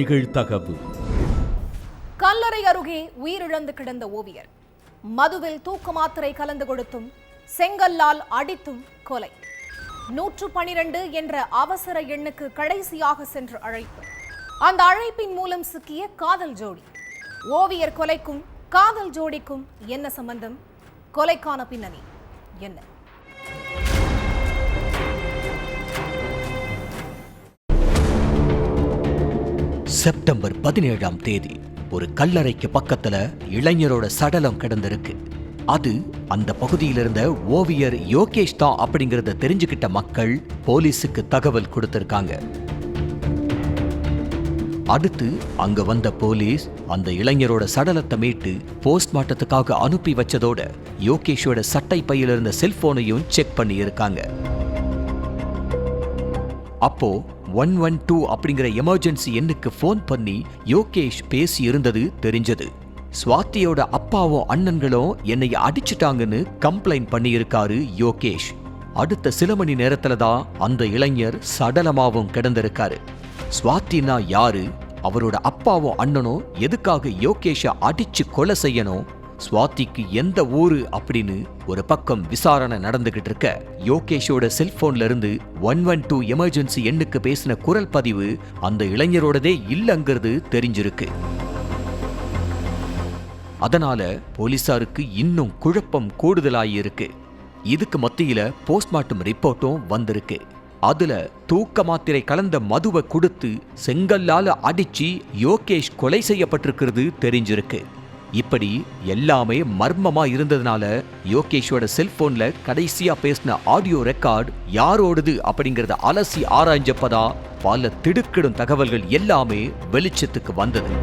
நிகழ்தகவு. கல்லறை அருகே உயிரிழந்து கிடந்த ஓவியர் மதுவில் தூக்க மாத்திரை கலந்து கொடுத்தும் செங்கல்லால் அடித்தும் கொலை. 112 என்ற அவசர எண்ணுக்கு கடைசியாக சென்ற அழைப்பு. அந்த அழைப்பின் மூலம் சிக்கிய காதல் ஜோடி. ஓவியர் கொலைக்கும் காதல் ஜோடிக்கும் என்ன சம்பந்தம்? கொலைக்கான பின்னணி என்ன? செப்டம்பர் 17ஆம் தேதி ஒரு கல்லறைக்கு பக்கத்துல இளைஞரோட சடலம் கிடந்திருக்கு. அது அந்த பகுதியில் இருந்த ஓவியர் யோகேஷ் தான் அப்படிங்கறத தெரிஞ்சுக்கிட்ட மக்கள் போலீஸுக்கு தகவல் கொடுத்திருக்காங்க. அடுத்து அங்க வந்த போலீஸ் அந்த இளைஞரோட சடலத்தை மீட்டு போஸ்ட்மார்ட்டத்துக்காக அனுப்பி வச்சதோட யோகேஷோட சட்டை பையில இருந்த செல்போனையும் செக் பண்ணி இருக்காங்க. அப்போ 112 அப்படிங்கிற எமர்ஜென்சி எண்ணுக்கு போன் பண்ணி யோகேஷ் பேசி இருந்தது தெரிஞ்சது. ஸ்வாதியோட அப்பாவும் அண்ணன்களும் என்னை அடிச்சுட்டாங்கன்னு கம்ப்ளைண்ட் பண்ணி இருக்காரு யோகேஷ். அடுத்த சில மணி நேரத்துல தான் அந்த இளைஞர் சடலமாவும் கிடந்திருக்காரு. ஸ்வாதினா யாரு? அவரோட அப்பாவும் அண்ணனும் எதுக்காக யோகேஷ அடிச்சு கொலை செய்யணும்? ஸ்வாதிக்கு எந்த ஊரு அப்படின்னு ஒரு பக்கம் விசாரணை நடந்துகிட்டு இருக்க, யோகேஷோட செல்போன்ல இருந்து 112 எமர்ஜென்சி எண்ணுக்கு பேசின குரல் பதிவு அந்த இளைஞரோடதே இல்லங்கிறது தெரிஞ்சிருக்கு. அதனால போலீசாருக்கு இன்னும் குழப்பம் கூடுதலாயிருக்கு. இதுக்கு மத்தியில போஸ்ட்மார்ட்டம் ரிப்போர்ட்டும் வந்திருக்கு. அதுல தூக்க மாத்திரை கலந்த மதுவை கொடுத்து செங்கல்லால அடிச்சு யோகேஷ் கொலை செய்யப்பட்டிருக்கிறது தெரிஞ்சிருக்கு. இப்படி எல்லாமே மர்மமா இருந்ததுனால யோகேஷோட செல்போன்ல கடைசியா பேசின ஆடியோ ரெக்கார்ட் யாரோடது அப்படிங்கறத அலசி ஆராய்ஞ்சப்பதான் பல திடுக்கிடும் தகவல்கள் எல்லாமே வெளிச்சத்துக்கு வந்தது.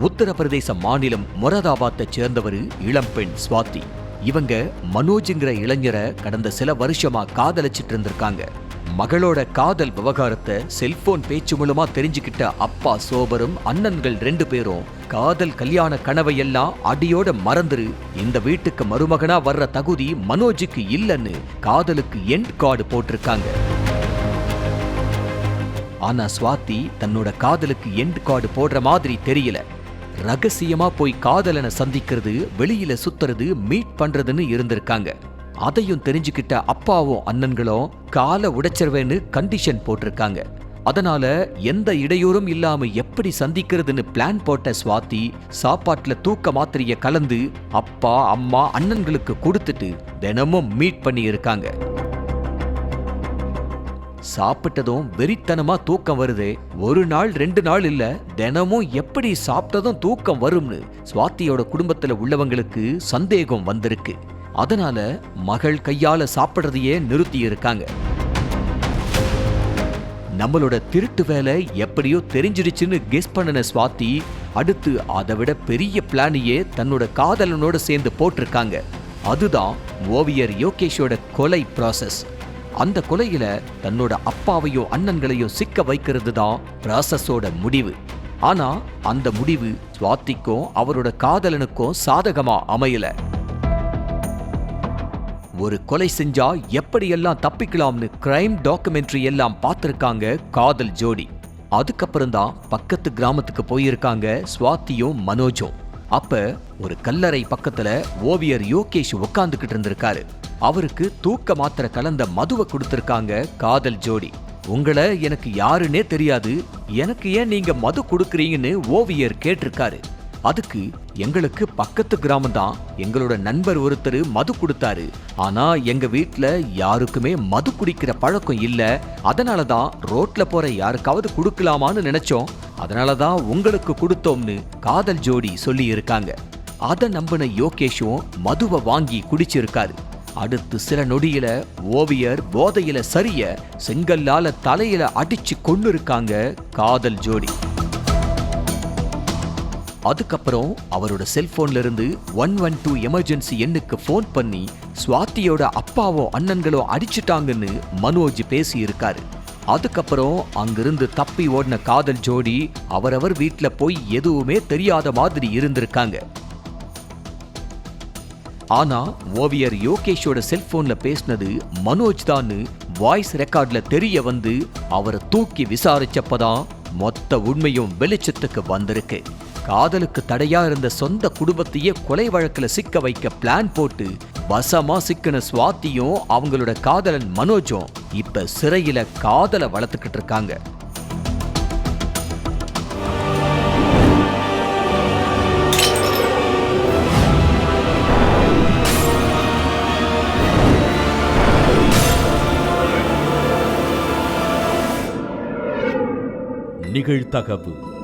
உத்தரப்பிரதேச மாநிலம் மொராதாபாத்தை சேர்ந்தவர் இளம்பெண் ஸ்வாதி. இவங்க மனோஜ்ங்கிற இளைஞரை கடந்த சில வருஷமா காதலிச்சிட்டு இருந்திருக்காங்க. மகளோட காதல் விவகாரத்தை செல்போன் பேச்சு மூலமா தெரிஞ்சுக்கிட்ட அப்பா சோபரும் அண்ணன்கள் 2 பேரும் காதல் கல்யாண கனவையெல்லாம் அடியோட மறந்துரு, இந்த வீட்டுக்கு மருமகனா வர்ற தகுதி மனோஜுக்கு இல்லைன்னு காதலுக்கு எண்ட் கார்டு போட்டிருக்காங்க. ஆனா ஸ்வாதி தன்னோட காதலுக்கு எண்ட் கார்டு போடுற மாதிரி தெரியல. ரகசியமா போய் காதலனை சந்திக்கிறது, வெளியில சுத்துறது, மீட் பண்றதுன்னு இருந்திருக்காங்க. அதையும் தெரிஞ்சுக்கிட்ட அப்பாவும் அண்ணன்களும் காலை உடைச்சிருவேன்னு கண்டிஷன் போட்டிருக்காங்க. அதனால எந்த இடையூறும் இல்லாம எப்படி சந்திக்கிறதுன்னு பிளான் போட்ட ஸ்வாதி சாப்பாட்டுல தூக்க மாத்திரைய கலந்து அப்பா அம்மா அண்ணன்களுக்கு கொடுத்துட்டு தினமும் மீட் பண்ணி இருக்காங்க. சாப்பிட்டதும் வெறித்தனமா தூக்கம் வருது. ஒரு நாள் 2 நாள் இல்ல, தினமும் எப்படி சாப்பிட்டதும் தூக்கம் வரும்னு ஸ்வாதியோட குடும்பத்துல உள்ளவங்களுக்கு சந்தேகம் வந்திருக்கு. அதனால மகள் கையால சாப்பிடுறதையே நிறுத்தி இருக்காங்க. நம்மளோட திருட்டு வேலை எப்படியோ தெரிஞ்சிடுச்சுன்னு கெஸ் பண்ணின ஸ்வாதி அடுத்து அதை விட பெரிய பிளானையே தன்னோட காதலனோட சேர்ந்து போட்டிருக்காங்க. அதுதான் ஓவியர் யோகேஷோட கொலை ப்ராசஸ். அந்த கொலையில தன்னோட அப்பாவையும் அண்ணன்களையும் சிக்க வைக்கிறது தான் ப்ராசஸோட முடிவு. ஆனா அந்த முடிவு ஸ்வாதிக்கும் அவரோட காதலனுக்கும் சாதகமா அமையல. ஒரு கொலை செஞ்சா எப்படியெல்லாம் தப்பிக்கலாம்னு கிரைம் டாக்குமெண்ட்ரி எல்லாம் பார்த்திருக்காங்க காதல் ஜோடி. அதுக்கப்புறம் தான் பக்கத்து கிராமத்துக்கு போயிருக்காங்க ஸ்வாதியும் மனோஜும். அப்ப ஒரு கல்லறை பக்கத்துல ஓவியர் யோகேஷ் உட்கார்ந்துகிட்டு இருந்திருக்காரு. அவருக்கு தூக்க மாத்திரை கலந்த மதுவை கொடுத்திருக்காங்க காதல் ஜோடி. உங்களை எனக்கு யாருன்னே தெரியாது, எனக்கு ஏன் நீங்க மது கொடுக்குறீங்கன்னு ஓவியர் கேட்டிருக்காரு. அதுக்கு எங்களுக்கு பக்கத்து கிராமம் தான், எங்களோட நண்பர் ஒருத்தர் மது கொடுத்தாரு, ஆனா எங்க வீட்டுல யாருக்குமே மது குடிக்கிற பழக்கம் இல்ல, அதனாலதான் ரோட்ல போற யாருக்காவது கொடுக்கலாமான்னு நினைச்சோம், அதனாலதான் உங்களுக்கு கொடுத்தோம்னு காதல் ஜோடி சொல்லி இருக்காங்க. அதை நம்பின யோகேஷும் மதுவை வாங்கி குடிச்சிருக்காரு. அடுத்து சில நொடியில ஓவியர் போதையில சரிய செங்கல்லால தலையில அடிச்சு கொண்டு இருக்காங்க காதல் ஜோடி. அதுக்கப்புறம் அவரோட செல்போன்ல இருந்து 112 எமர்ஜென்சி எண்ணுக்கு போன் பண்ணி ஸ்வாதியோட அப்பாவோ அண்ணன்களோ அடிச்சுட்டாங்கன்னு மனோஜ் பேசி இருக்காரு. அதுக்கப்புறம் அங்கிருந்து தப்பி ஓடின காதல் ஜோடி அவரவர் வீட்டுல போய் எதுவுமே தெரியாத மாதிரி இருந்திருக்காங்க. ஆனா ஓவியர் யோகேஷோட செல்போன்ல பேசினது மனோஜ் தான் வாய்ஸ் ரெக்கார்ட்ல தெரிய வந்து அவரை தூக்கி விசாரிச்சப்பதான் மொத்த உண்மையும் வெளிச்சத்துக்கு வந்திருக்கு. காதலுக்கு தடையா இருந்த சொந்த குடும்பத்தையே கொலை வழக்குல சிக்க வைக்க பிளான் போட்டு வசமா சிக்கின சுவாதியும் அவங்களோட காதலன் மனோஜும் இப்ப சிறையில காதலை வளர்த்துக்கிட்டு இருக்காங்க. நிகழ்தகவு